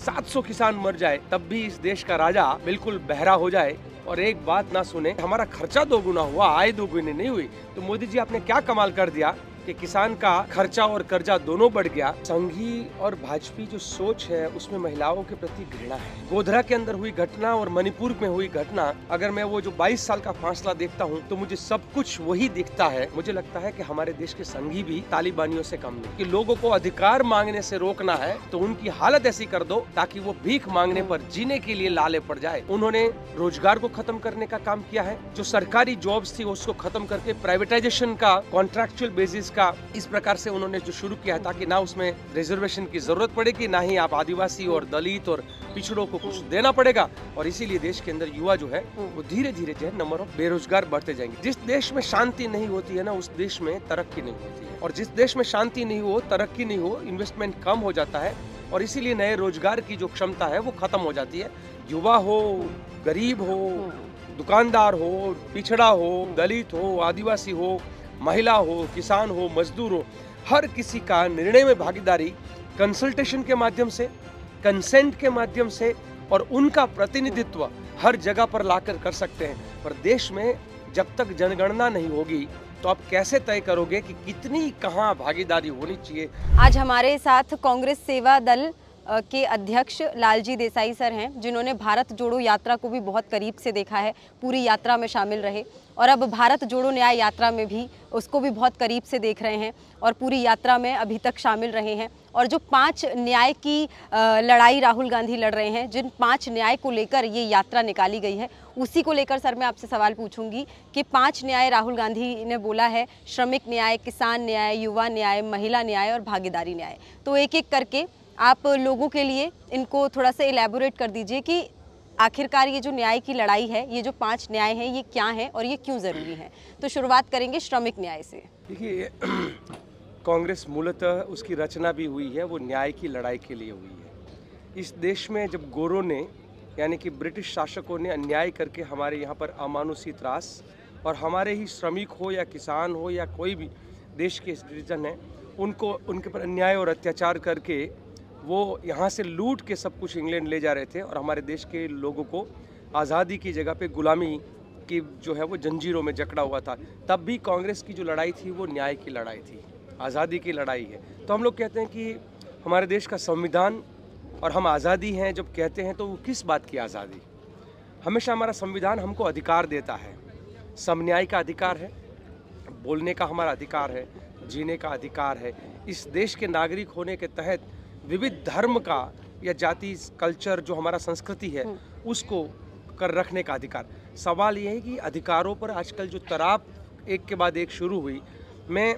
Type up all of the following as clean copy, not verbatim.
700 किसान मर जाए तब भी इस देश का राजा बिल्कुल बहरा हो जाए और एक बात ना सुने। हमारा खर्चा दोगुना हुआ, आय दोगुनी नहीं हुई। तो मोदी जी आपने क्या कमाल कर दिया कि किसान का खर्चा और कर्जा दोनों बढ़ गया। संघी और भाजपी जो सोच है उसमें महिलाओं के प्रति घृणा है। गोधरा के अंदर हुई घटना और मणिपुर में हुई घटना, अगर मैं वो जो 22 साल का फासला देखता हूँ तो मुझे सब कुछ वही दिखता है। मुझे लगता है कि हमारे देश के संघी भी तालिबानियों से कम नहीं। कि लोगों को अधिकार मांगने से रोकना है तो उनकी हालत ऐसी कर दो ताकि वो भीख मांगने पर जीने के लिए लाले पड़ जाए। उन्होंने रोजगार को खत्म करने का काम किया है। जो सरकारी जॉब्स थी उसको खत्म करके प्राइवेटाइजेशन का, कॉन्ट्रैक्चुअल बेसिस का इस प्रकार से उन्होंने जो शुरू किया है ताकि ना उसमें रिजर्वेशन की जरूरत पड़ेगी, ना ही आप आदिवासी और दलित और पिछड़ों को कुछ देना पड़ेगा। और इसीलिए देश के अंदर युवा जो है वो धीरे धीरे जो है नंबर ऑफ बेरोजगार बढ़ते जाएंगे। जिस देश में शांति नहीं होती है ना, उस देश में तरक्की नहीं होती है। और जिस देश में शांति नहीं हो, तरक्की नहीं हो, इन्वेस्टमेंट कम हो जाता है और इसीलिए नए रोजगार की जो क्षमता है वो खत्म हो जाती है। युवा हो, गरीब हो, दुकानदार हो, पिछड़ा हो, दलित हो, आदिवासी हो, महिला हो, किसान हो, मजदूर हो, हर किसी का निर्णय में भागीदारी कंसल्टेशन के माध्यम से, कंसेंट के माध्यम से और उनका प्रतिनिधित्व हर जगह पर लाकर कर सकते हैं। पर देश में जब तक जनगणना नहीं होगी तो आप कैसे तय करोगे कि कितनी कहाँ भागीदारी होनी चाहिए। आज हमारे साथ कांग्रेस सेवा दल के अध्यक्ष लालजी देसाई सर हैं, जिन्होंने भारत जोड़ो यात्रा को भी बहुत करीब से देखा है, पूरी यात्रा में शामिल रहे और अब भारत जोड़ो न्याय यात्रा में भी उसको भी बहुत करीब से देख रहे हैं और पूरी यात्रा में अभी तक शामिल रहे हैं। और जो 5 न्याय की लड़ाई राहुल गांधी लड़ रहे हैं, जिन 5 न्याय को लेकर ये यात्रा निकाली गई है, उसी को लेकर सर मैं आपसे सवाल पूछूंगी कि 5 न्याय राहुल गांधी ने बोला है, श्रमिक न्याय, किसान न्याय, युवा न्याय, महिला न्याय और भागीदारी न्याय। तो एक एक करके आप लोगों के लिए इनको थोड़ा सा इलेबोरेट कर दीजिए कि आखिरकार ये जो न्याय की लड़ाई है, ये जो 5 न्याय हैं, ये क्या हैं और ये क्यों ज़रूरी है। तो शुरुआत करेंगे श्रमिक न्याय से। देखिए, कांग्रेस मूलतः उसकी रचना भी हुई है, वो न्याय की लड़ाई के लिए हुई है। इस देश में जब गोरों ने यानी कि ब्रिटिश शासकों ने अन्याय करके हमारे यहाँ पर अमानुषी त्रास और हमारे ही श्रमिक हो या किसान हो या कोई भी देश के सिटीजन है, उनको उनके पर अन्याय और अत्याचार करके वो यहाँ से लूट के सब कुछ इंग्लैंड ले जा रहे थे और हमारे देश के लोगों को आज़ादी की जगह पे गुलामी की जो है वो जंजीरों में जकड़ा हुआ था। तब भी कांग्रेस की जो लड़ाई थी वो न्याय की लड़ाई थी, आज़ादी की लड़ाई है। तो हम लोग कहते हैं कि हमारे देश का संविधान और हम आज़ादी हैं जब कहते हैं तो वो किस बात की आज़ादी। हमेशा हमारा संविधान हमको अधिकार देता है, समन्याय का अधिकार है, बोलने का हमारा अधिकार है, जीने का अधिकार है। इस देश के नागरिक होने के तहत विविध धर्म का या जाति, कल्चर जो हमारा संस्कृति है उसको कर रखने का अधिकार। सवाल ये है कि अधिकारों पर आजकल जो तराप एक के बाद एक शुरू हुई, मैं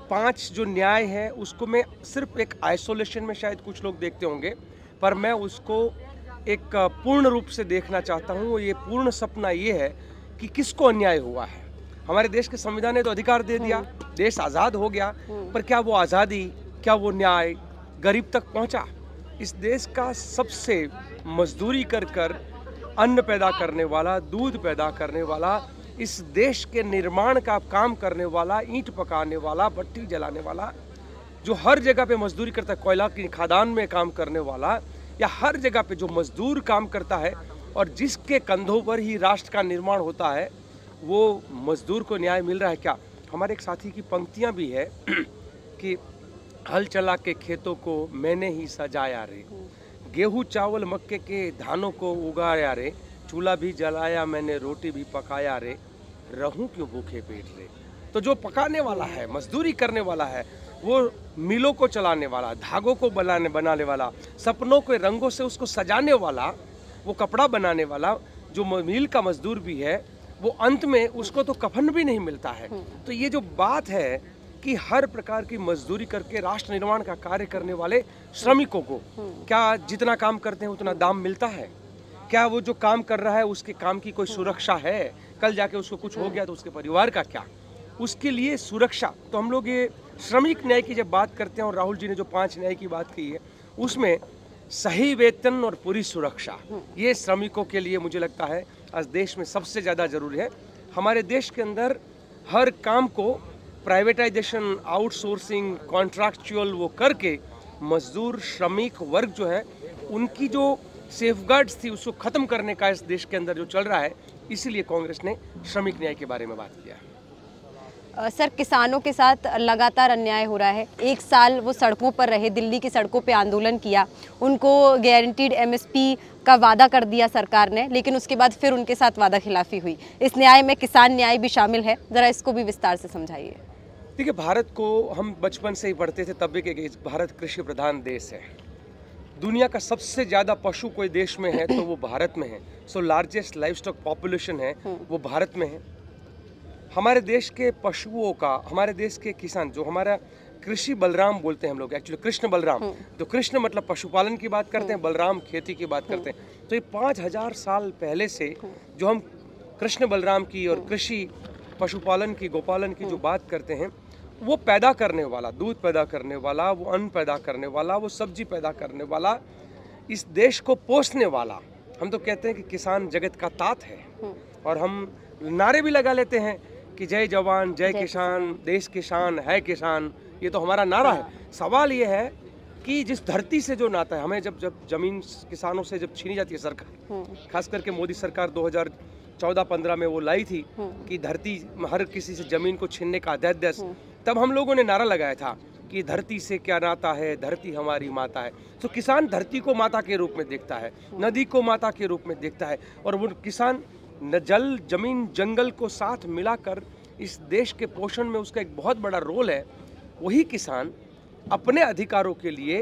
5 जो न्याय है उसको मैं सिर्फ एक आइसोलेशन में शायद कुछ लोग देखते होंगे, पर मैं उसको एक पूर्ण रूप से देखना चाहता हूँ। ये पूर्ण सपना ये है कि किसको अन्याय हुआ है। हमारे देश के संविधान ने तो अधिकार दे दिया, देश आज़ाद हो गया, पर क्या वो आज़ादी, क्या वो न्याय गरीब तक पहुंचा? इस देश का सबसे मजदूरी कर कर अन्न पैदा करने वाला, दूध पैदा करने वाला, इस देश के निर्माण का काम करने वाला, ईंट पकाने वाला, भट्टी जलाने वाला, जो हर जगह पे मजदूरी करता है, कोयला की खदान में काम करने वाला या हर जगह पे जो मजदूर काम करता है और जिसके कंधों पर ही राष्ट्र का निर्माण होता है, वो मजदूर को न्याय मिल रहा है क्या? हमारे एक साथी की पंक्तियाँ भी है कि हल चला के खेतों को मैंने ही सजाया रे, गेहूं चावल मक्के के धानों को उगाया रे, चूल्हा भी जलाया मैंने, रोटी भी पकाया रे, रहूं क्यों भूखे पेट रे। तो जो पकाने वाला है, मजदूरी करने वाला है, वो मिलों को चलाने वाला, धागों को बनाने वाला, सपनों के रंगों से उसको सजाने वाला, वो कपड़ा बनाने वाला, जो मिल का मजदूर भी है, वो अंत में उसको तो कफन भी नहीं मिलता है। तो ये जो बात है कि हर प्रकार की मजदूरी करके राष्ट्र निर्माण का कार्य करने वाले श्रमिकों को क्या जितना काम करते हैं उतना दाम मिलता है? क्या वो जो काम कर रहा है उसके काम की कोई सुरक्षा है? कल जाके उसको कुछ हो गया तो उसके परिवार का क्या? उसके लिए सुरक्षा। तो हम लोग ये श्रमिक न्याय की जब बात करते हैं और राहुल जी ने जो 5 न्याय की बात की है, उसमें सही वेतन और पूरी सुरक्षा, ये श्रमिकों के लिए मुझे लगता है आज देश में सबसे ज़्यादा जरूरी है। हमारे देश के अंदर हर काम को प्राइवेटाइजेशन, आउटसोर्सिंग, कॉन्ट्रैक्चुअल वो करके मजदूर श्रमिक वर्ग जो है उनकी जो सेफगार्ड्स थी उसको ख़त्म करने का इस देश के अंदर जो चल रहा है, इसीलिए कांग्रेस ने श्रमिक न्याय के बारे में बात किया। सर, किसानों के साथ लगातार अन्याय हो रहा है। 1 साल वो सड़कों पर रहे, दिल्ली की सड़कों पे आंदोलन किया, उनको गारंटीड एमएसपी का वादा कर दिया सरकार ने, लेकिन उसके बाद फिर उनके साथ वादा खिलाफी हुई। इस न्याय में किसान न्याय भी शामिल है, ज़रा इसको भी विस्तार से समझाइए। देखिए, भारत को हम बचपन से ही पढ़ते थे तब भी कि भारत कृषि प्रधान देश है। दुनिया का सबसे ज़्यादा पशु कोई देश में है तो वो भारत में है। So largest live stock population है वो भारत में है। हमारे देश के पशुओं का, हमारे देश के किसान, जो हमारा कृषि बलराम बोलते हैं हम लोग, एक्चुअली कृष्ण बलराम, तो कृष्ण मतलब पशुपालन की बात करते हैं, बलराम खेती की बात करते हैं। तो ये 5000 साल पहले से जो हम कृष्ण बलराम की और कृषि पशुपालन की, गोपालन की जो बात करते हैं, वो पैदा करने वाला, दूध पैदा करने वाला, वो अन्न पैदा करने वाला, वो सब्जी पैदा करने वाला, इस देश को पोसने वाला, हम तो कहते हैं कि किसान जगत का तात है। और हम नारे भी लगा लेते हैं कि जय जवान जय किसान, देश की शान है किसान, ये तो हमारा नारा है। सवाल ये है कि जिस धरती से जो नाता है, हमें जब जमीन किसानों से जब छीनी जाती है सरकार, खास करके मोदी सरकार 2014-15 में वो लाई थी कि धरती हर किसी से जमीन को छीनने का अध्यादेश, तब हम लोगों ने नारा लगाया था कि धरती से क्या नाता है, धरती हमारी माता है। तो किसान धरती को माता के रूप में देखता है, नदी को माता के रूप में देखता है, और वो किसान जल, जमीन, जंगल को साथ मिलाकर इस देश के पोषण में उसका एक बहुत बड़ा रोल है। वही किसान अपने अधिकारों के लिए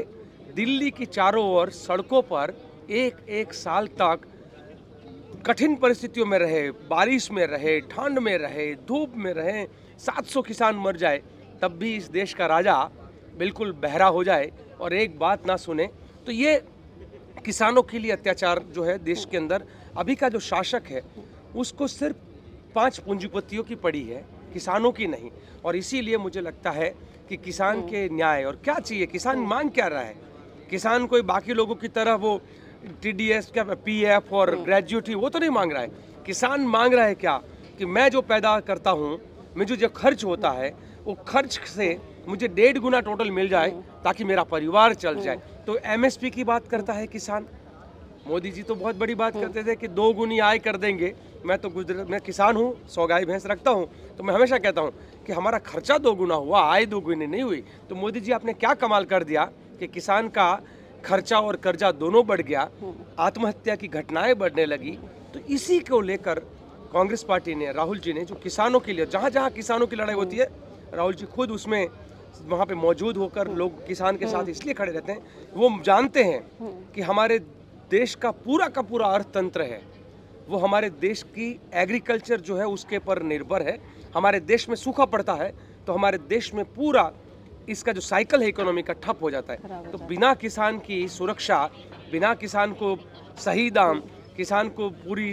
दिल्ली की चारों ओर सड़कों पर एक साल तक कठिन परिस्थितियों में रहे, बारिश में रहे, ठंड में रहे, धूप में रहे, 700 किसान मर जाए, तब भी इस देश का राजा बिल्कुल बहरा हो जाए और एक बात ना सुने। तो ये किसानों के लिए अत्याचार जो है देश के अंदर, अभी का जो शासक है उसको सिर्फ 5 पूंजीपतियों की पड़ी है, किसानों की नहीं। और इसीलिए मुझे लगता है कि किसान के न्याय, और क्या चाहिए, किसान मांग क्या रहा है? किसान कोई बाकी लोगों की तरह वो TDS क्या, PF और ग्रेजुएटी वो तो नहीं मांग रहा है। किसान मांग रहा है क्या, कि मैं जो पैदा करता हूँ, मुझे जो खर्च होता है, वो खर्च से मुझे 1.5 गुना टोटल मिल जाए ताकि मेरा परिवार चल जाए। तो MSP की बात करता है किसान। मोदी जी तो बहुत बड़ी बात करते थे कि 2 गुनी आय कर देंगे। मैं किसान हूँ, 100 गाय भैंस रखता हूँ, तो मैं हमेशा कहता हूँ कि हमारा खर्चा 2 गुना हुआ, आय 2 गुनी नहीं हुई। तो मोदी जी आपने क्या कमाल कर दिया कि किसान का खर्चा और कर्जा दोनों बढ़ गया, आत्महत्या की घटनाएं बढ़ने लगी। तो इसी को लेकर कांग्रेस पार्टी ने, राहुल जी ने, जो किसानों के लिए, जहाँ जहाँ किसानों की लड़ाई होती है, राहुल जी खुद उसमें वहाँ पे मौजूद होकर लोग किसान के साथ इसलिए खड़े रहते हैं, वो जानते हैं कि हमारे देश का पूरा अर्थतंत्र है वो हमारे देश की एग्रीकल्चर जो है उसके पर निर्भर है। हमारे देश में सूखा पड़ता है तो हमारे देश में पूरा इसका जो साइकिल है इकोनॉमी का ठप हो जाता है। तो बिना किसान की सुरक्षा, बिना किसान को सही दाम, किसान को पूरी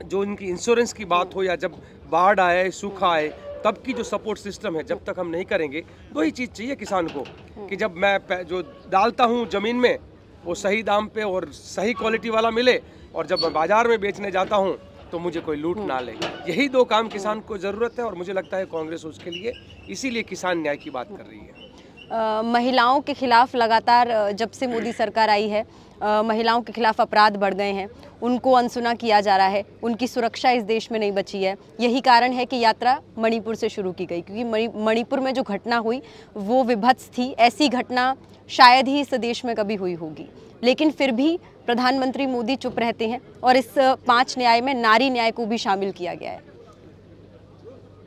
जो इनकी इंश्योरेंस की बात हो, या जब बाढ़ आए, सूखा आए, तब की जो सपोर्ट सिस्टम है, जब तक हम नहीं करेंगे, दो ही चीज़ चाहिए किसान को कि जब मैं जो डालता हूँ ज़मीन में वो सही दाम पे और सही क्वालिटी वाला मिले, और जब मैं बाजार में बेचने जाता हूँ तो मुझे कोई लूट ना ले। यही 2 काम किसान को ज़रूरत है, और मुझे लगता है कांग्रेस उसके लिए इसीलिए किसान न्याय की बात कर रही है। महिलाओं के खिलाफ लगातार जब से मोदी सरकार आई है, महिलाओं के खिलाफ अपराध बढ़ गए हैं, उनको अनसुना किया जा रहा है, उनकी सुरक्षा इस देश में नहीं बची है। यही कारण है कि यात्रा मणिपुर से शुरू की गई, क्योंकि मणिपुर में जो घटना हुई वो विभत्स थी। ऐसी घटना शायद ही इस देश में कभी हुई होगी, लेकिन फिर भी प्रधानमंत्री मोदी चुप रहते हैं, और इस 5 न्याय में नारी न्याय को भी शामिल किया गया है।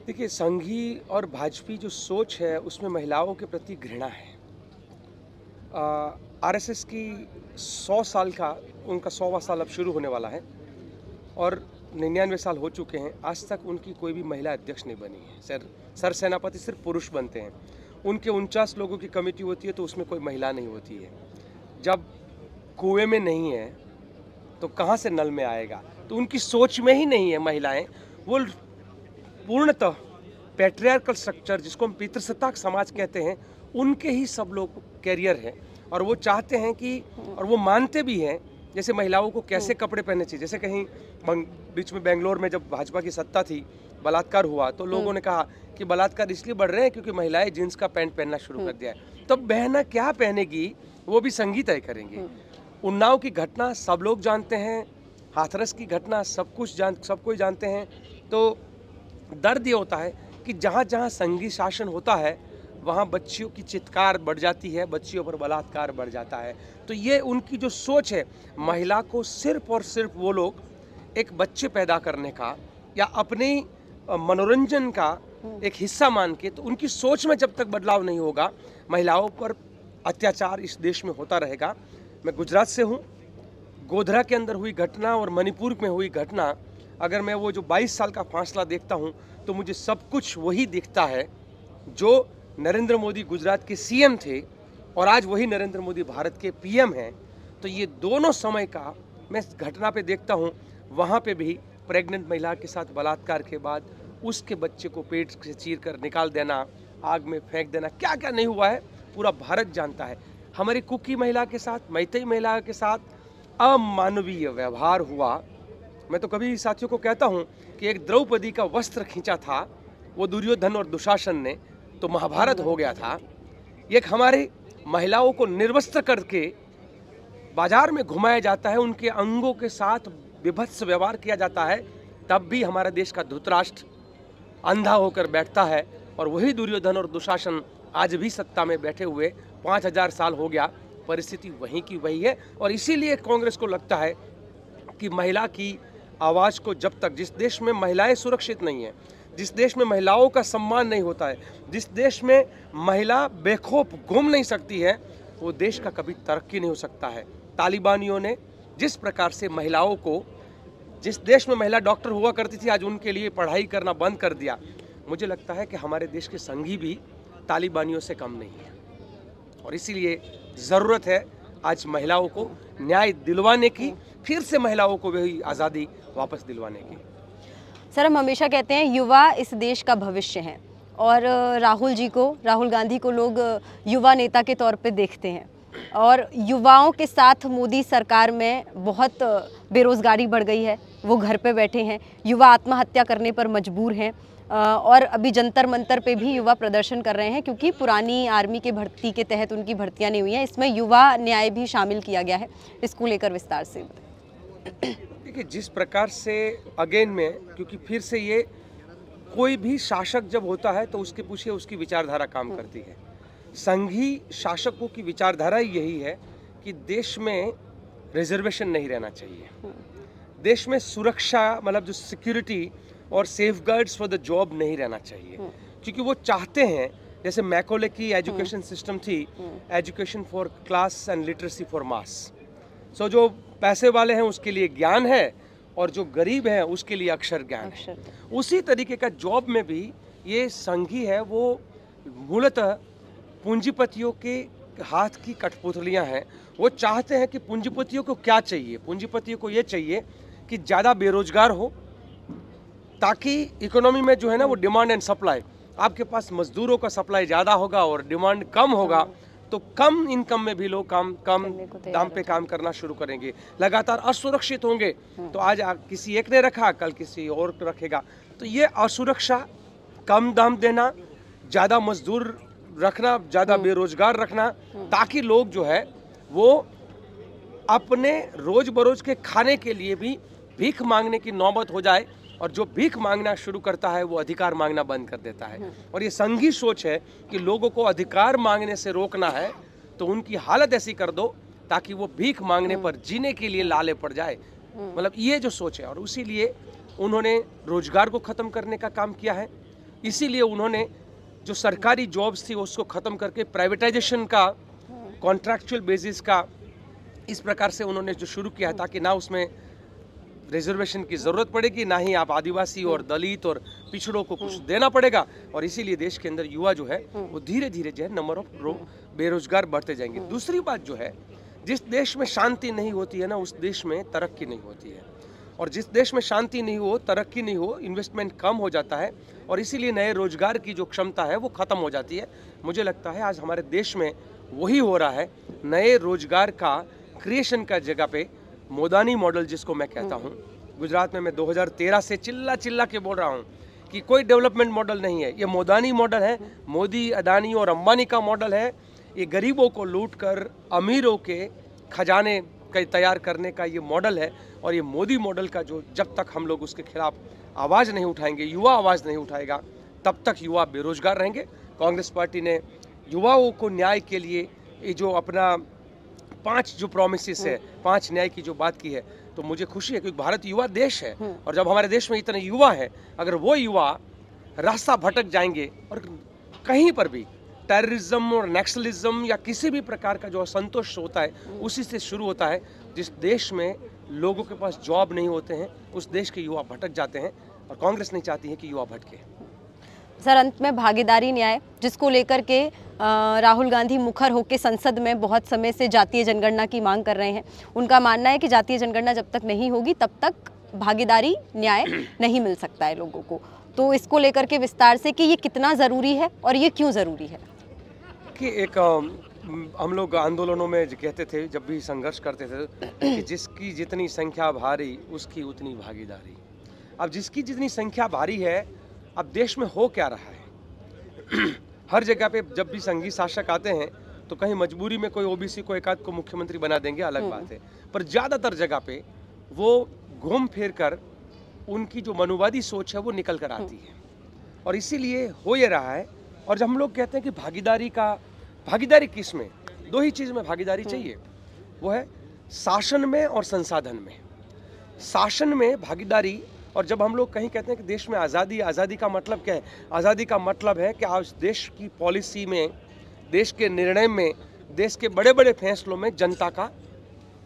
देखिए, संघी और भाजपी जो सोच है उसमें महिलाओं के प्रति घृणा है। RSS की 100 साल का, उनका 100वां साल अब शुरू होने वाला है, और 99 साल हो चुके हैं, आज तक उनकी कोई भी महिला अध्यक्ष नहीं बनी है। सर सेनापति सिर्फ पुरुष बनते हैं। उनके 49 लोगों की कमेटी होती है तो उसमें कोई महिला नहीं होती है। जब कुएं में नहीं है तो कहाँ से नल में आएगा? तो उनकी सोच में ही नहीं है महिलाएं। वो पूर्णतः पैट्रियार्कल स्ट्रक्चर, जिसको हम पितृसत्ताक समाज कहते हैं, उनके ही सब लोग कैरियर हैं, और वो चाहते हैं कि, और वो मानते भी हैं, जैसे महिलाओं को कैसे कपड़े पहनने चाहिए। जैसे कहीं बीच में बेंगलोर में जब भाजपा की सत्ता थी, बलात्कार हुआ तो लोगों ने कहा कि बलात्कार इसलिए बढ़ रहे हैं क्योंकि महिलाएं जींस का पैंट पहनना शुरू कर दिया है। तो बहना क्या पहनेगी वो भी संगीत तय करेंगे। उन्नाव की घटना सब लोग जानते हैं, हाथरस की घटना सब कोई जानते हैं। तो दर्द ये होता है कि जहाँ जहाँ संघी शासन होता है वहाँ बच्चियों की चित्कार बढ़ जाती है, बच्चियों पर बलात्कार बढ़ जाता है। तो ये उनकी जो सोच है, महिला को सिर्फ और सिर्फ वो लोग एक बच्चे पैदा करने का या अपने मनोरंजन का एक हिस्सा मान के, तो उनकी सोच में जब तक बदलाव नहीं होगा, महिलाओं पर अत्याचार इस देश में होता रहेगा। मैं गुजरात से हूँ, गोधरा के अंदर हुई घटना और मणिपुर में हुई घटना, अगर मैं वो जो 22 साल का फासला देखता हूँ तो मुझे सब कुछ वही दिखता है जो नरेंद्र मोदी गुजरात के सीएम थे और आज वही नरेंद्र मोदी भारत के पीएम हैं। तो ये दोनों समय का मैं घटना पे देखता हूँ, वहाँ पे भी प्रेग्नेंट महिला के साथ बलात्कार के बाद उसके बच्चे को पेट से चीर कर निकाल देना, आग में फेंक देना, क्या क्या नहीं हुआ है पूरा भारत जानता है। हमारी कुकी महिला के साथ, मैतेई महिला के साथ अमानवीय व्यवहार हुआ। मैं तो कभी साथियों को कहता हूँ कि एक द्रौपदी का वस्त्र खींचा था वो दुर्योधन और दुशासन ने, तो महाभारत हो गया था। एक हमारे महिलाओं को निर्वस्त्र करके बाजार में घुमाया जाता है, उनके अंगों के साथ विभत्स व्यवहार किया जाता है, तब भी हमारा देश का धृतराष्ट्र अंधा होकर बैठता है। और वही दुर्योधन और दुशासन आज भी सत्ता में बैठे हुए 5000 साल हो गया, परिस्थिति वहीं की वही है। और इसीलिए कांग्रेस को लगता है कि महिला की आवाज़ को जब तक, जिस देश में महिलाएं सुरक्षित नहीं है, जिस देश में महिलाओं का सम्मान नहीं होता है, जिस देश में महिला बेखौफ घूम नहीं सकती है, वो देश का कभी तरक्की नहीं हो सकता है। तालिबानियों ने जिस प्रकार से महिलाओं को, जिस देश में महिला डॉक्टर हुआ करती थी, आज उनके लिए पढ़ाई करना बंद कर दिया। मुझे लगता है कि हमारे देश के संघी भी तालिबानियों से कम नहीं है और इसीलिए ज़रूरत है आज महिलाओं को न्याय दिलवाने की, फिर से महिलाओं को वही आज़ादी वापस दिलवाने की। सर, हम हमेशा कहते हैं युवा इस देश का भविष्य हैं और राहुल गांधी को लोग युवा नेता के तौर पे देखते हैं और युवाओं के साथ मोदी सरकार में बहुत बेरोज़गारी बढ़ गई है, वो घर पे बैठे हैं, युवा आत्महत्या करने पर मजबूर हैं और अभी जंतर मंतर पे भी युवा प्रदर्शन कर रहे हैं क्योंकि पुरानी आर्मी के भर्ती के तहत उनकी भर्तियां नहीं हुई हैं। इसमें युवा न्याय भी शामिल किया गया है, इसको लेकर विस्तार से देखिए। जिस प्रकार से अगेन में, क्योंकि फिर से ये कोई भी शासक जब होता है तो उसके पीछे उसकी विचारधारा काम करती है। संघी शासकों की विचारधारा यही है कि देश में रिजर्वेशन नहीं रहना चाहिए, देश में सुरक्षा, मतलब जो सिक्योरिटी और सेफगार्ड्स फॉर द जॉब नहीं रहना चाहिए, क्योंकि वो चाहते हैं, जैसे मैकोले की एजुकेशन सिस्टम थी, education for class and literacy for mass. So जो पैसे वाले हैं उसके लिए ज्ञान है और जो गरीब है उसके लिए अक्षर ज्ञान है। उसी तरीके का जॉब में भी ये संघी है, वो मूलतः पूंजीपतियों के हाथ की कठपुतलियां हैं। वो चाहते हैं कि पूंजीपतियों को क्या चाहिए, पूंजीपतियों को ये चाहिए कि ज़्यादा बेरोजगार हो, ताकि इकोनॉमी में जो है ना वो डिमांड एंड सप्लाई, आपके पास मजदूरों का सप्लाई ज़्यादा होगा और डिमांड कम होगा, तो कम इनकम में भी लोग कम दाम पे काम करना शुरू करेंगे, लगातार असुरक्षित होंगे। तो आज किसी एक ने रखा, कल किसी और रखेगा। तो ये असुरक्षा, कम दाम देना, ज़्यादा मजदूर रखना, ज़्यादा बेरोजगार रखना, ताकि लोग जो है वो अपने रोज बरोज के खाने के लिए भी भीख मांगने की नौबत हो जाए, और जो भीख मांगना शुरू करता है वो अधिकार मांगना बंद कर देता है। और ये संघी सोच है कि लोगों को अधिकार मांगने से रोकना है तो उनकी हालत ऐसी कर दो ताकि वो भीख मांगने पर जीने के लिए लाले पड़ जाए। मतलब ये जो सोच है, और इसीलिए उन्होंने रोजगार को ख़त्म करने का काम किया है। इसीलिए उन्होंने जो सरकारी जॉब्स थी उसको ख़त्म करके प्राइवेटाइजेशन का, कॉन्ट्रैक्चुअल बेसिस का, इस प्रकार से उन्होंने जो शुरू किया है, ताकि ना उसमें रिजर्वेशन की ज़रूरत पड़ेगी, ना ही आप आदिवासी और दलित और पिछड़ों को कुछ देना पड़ेगा। और इसीलिए देश के अंदर युवा जो है वो धीरे धीरे जो है नंबर ऑफ बेरोजगार बढ़ते जाएंगे। दूसरी बात जो है, जिस देश में शांति नहीं होती है ना, उस देश में तरक्की नहीं होती है, और जिस देश में शांति नहीं हो, तरक्की नहीं हो, इन्वेस्टमेंट कम हो जाता है, और इसीलिए नए रोजगार की जो क्षमता है वो ख़त्म हो जाती है। मुझे लगता है आज हमारे देश में वही हो रहा है, नए रोजगार का क्रिएशन का जगह पे मोदानी मॉडल, जिसको मैं कहता हूँ, गुजरात में मैं 2013 से चिल्ला के बोल रहा हूँ कि कोई डेवलपमेंट मॉडल नहीं है, ये मोदानी मॉडल है, मोदी, अदानी और अंबानी का मॉडल है। ये गरीबों को लूट कर अमीरों के खजाने तैयार करने का ये मॉडल है। और ये मोदी मॉडल का जो जब तक हम लोग उसके खिलाफ आवाज़ नहीं उठाएंगे, युवा आवाज़ नहीं उठाएगा, तब तक युवा बेरोजगार रहेंगे। कांग्रेस पार्टी ने युवाओं को न्याय के लिए ये जो अपना 5 जो प्रॉमिसेस है, 5 न्याय की जो बात की है, तो मुझे खुशी है क्योंकि भारत युवा देश है। और जब हमारे देश में इतने युवा है, अगर वो युवा रास्ता भटक जाएंगे और कहीं पर भी टेररिज्म और नक्सलिज्म या किसी भी प्रकार का जो असंतोष होता है उसी से शुरू होता है। जिस देश में लोगों के पास जॉब नहीं होते हैं, उस देश के युवा भटक जाते हैं और कांग्रेस नहीं चाहती है कि युवा भटके। सर, अंत में भागीदारी न्याय जिसको लेकर के राहुल गांधी मुखर होकर संसद में बहुत समय से जातीय जनगणना की मांग कर रहे हैं। उनका मानना है कि जातीय जनगणना जब तक नहीं होगी तब तक भागीदारी न्याय नहीं मिल सकता है लोगों को। तो इसको लेकर के विस्तार से कि ये कितना ज़रूरी है और ये क्यों ज़रूरी है। कि एक हम लोग आंदोलनों में कहते थे, जब भी संघर्ष करते थे, कि जिसकी जितनी संख्या भारी उसकी उतनी भागीदारी। अब जिसकी जितनी संख्या भारी है, अब देश में हो क्या रहा है हर जगह पे जब भी संघी शासक आते हैं तो कहीं मजबूरी में कोई ओबीसी को एकाध को मुख्यमंत्री बना देंगे, अलग बात है, पर ज़्यादातर जगह पे वो घूम फिर कर उनकी जो मनुवादी सोच है वो निकल कर आती है। और इसीलिए हो ये रहा है। और जब हम लोग कहते हैं कि भागीदारी किस में, 2 ही चीज़ में भागीदारी चाहिए, वो है शासन में और संसाधन में। शासन में भागीदारी, और जब हम लोग कहीं कहते हैं कि देश में आज़ादी का मतलब क्या है, आज़ादी का मतलब है कि आज देश की पॉलिसी में, देश के निर्णय में, देश के बड़े बड़े फैसलों में जनता का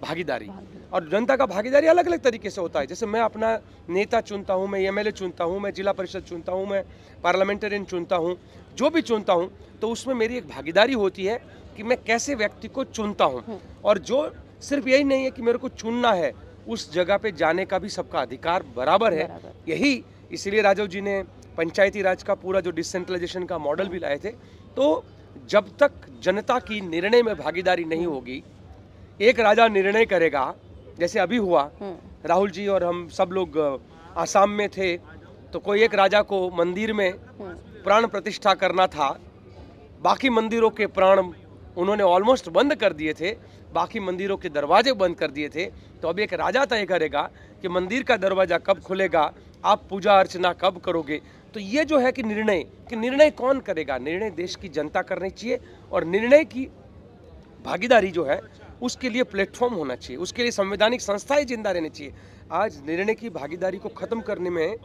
भागीदारी। और जनता का भागीदारी अलग अलग तरीके से होता है। जैसे मैं अपना नेता चुनता हूँ, मैं एमएलए चुनता हूँ, मैं जिला परिषद चुनता हूँ, मैं पार्लियामेंटेरियन चुनता हूँ, जो भी चुनता हूँ, तो उसमें मेरी एक भागीदारी होती है कि मैं कैसे व्यक्ति को चुनता हूँ। और जो सिर्फ यही नहीं है कि मेरे को चुनना है, उस जगह पे जाने का भी सबका अधिकार बराबर है। यही इसीलिए राघव जी ने पंचायती राज का पूरा जो डिसेंट्रलाइजेशन का मॉडल भी लाए थे। तो जब तक जनता की निर्णय में भागीदारी नहीं होगी, एक राजा निर्णय करेगा, जैसे अभी हुआ, राहुल जी और हम सब लोग आसाम में थे, तो कोई एक राजा को मंदिर में प्राण प्रतिष्ठा करना था, बाकी मंदिरों के प्राण उन्होंने ऑलमोस्ट बंद कर दिए थे, बाकी मंदिरों के दरवाजे बंद कर दिए थे। तो अब एक राजा तय करेगा कि मंदिर का दरवाजा कब खुलेगा, आप पूजा अर्चना कब करोगे। तो ये जो है कि निर्णय कौन करेगा, निर्णय देश की जनता करनी चाहिए। और निर्णय की भागीदारी जो है उसके लिए प्लेटफॉर्म होना चाहिए, उसके लिए संवैधानिक संस्थाएं जिंदा रहनी चाहिए। आज निर्णय की भागीदारी को खत्म करने में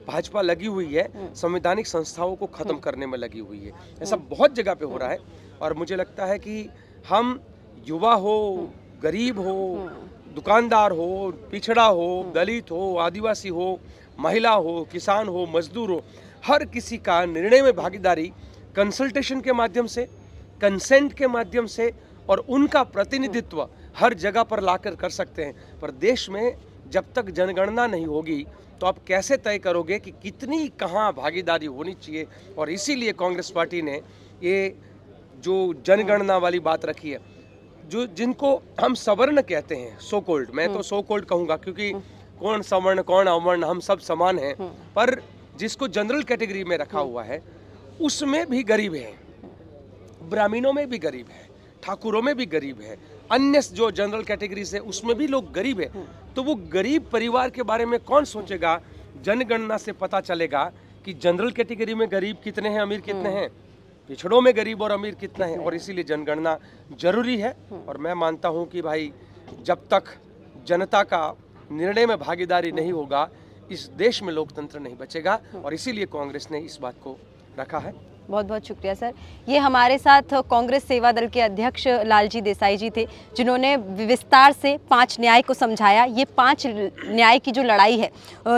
भाजपा लगी हुई है, संवैधानिक संस्थाओं को खत्म करने में लगी हुई है। ऐसा बहुत जगह पे हो रहा है। और मुझे लगता है कि हम युवा हो, गरीब हो, दुकानदार हो, पिछड़ा हो, दलित हो, आदिवासी हो, महिला हो, किसान हो, मजदूर हो, हर किसी का निर्णय में भागीदारी कंसल्टेशन के माध्यम से, कंसेंट के माध्यम से और उनका प्रतिनिधित्व हर जगह पर लाकर कर सकते हैं। पर देश में जब तक जनगणना नहीं होगी तो आप कैसे तय करोगे कि कितनी कहाँ भागीदारी होनी चाहिए। और इसीलिए कांग्रेस पार्टी ने ये जो जनगणना वाली बात रखी है, जो जिनको हम सवर्ण कहते हैं, सो कोल्ड, मैं तो सो कोल्ड कहूँगा क्योंकि कौन सवर्ण कौन अवर्ण, हम सब समान हैं, पर जिसको जनरल कैटेगरी में रखा हुआ है उसमें भी गरीब है, ब्राह्मणों में भी गरीब है, ठाकुरों में भी गरीब है, अन्य जो जनरल कैटेगरीज है उसमें भी लोग गरीब है। तो वो गरीब परिवार के बारे में कौन सोचेगा। जनगणना से पता चलेगा कि जनरल कैटेगरी में गरीब कितने हैं, अमीर कितने हैं, पिछड़ों में गरीब और अमीर कितना है। और इसीलिए जनगणना जरूरी है। और मैं मानता हूं कि भाई जब तक जनता का निर्णय में भागीदारी नहीं होगा, इस देश में लोकतंत्र नहीं बचेगा। और इसीलिए कांग्रेस ने इस बात को रखा है। बहुत बहुत शुक्रिया सर। ये हमारे साथ कांग्रेस सेवा दल के अध्यक्ष लालजी देसाई जी थे, जिन्होंने विस्तार से 5 न्याय को समझाया। ये 5 न्याय की जो लड़ाई है,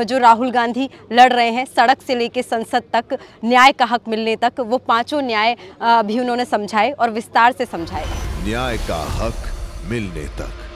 जो राहुल गांधी लड़ रहे हैं, सड़क से लेकर संसद तक न्याय का हक मिलने तक, वो 5 न्याय भी उन्होंने समझाए और विस्तार से समझाए। न्याय का हक मिलने तक।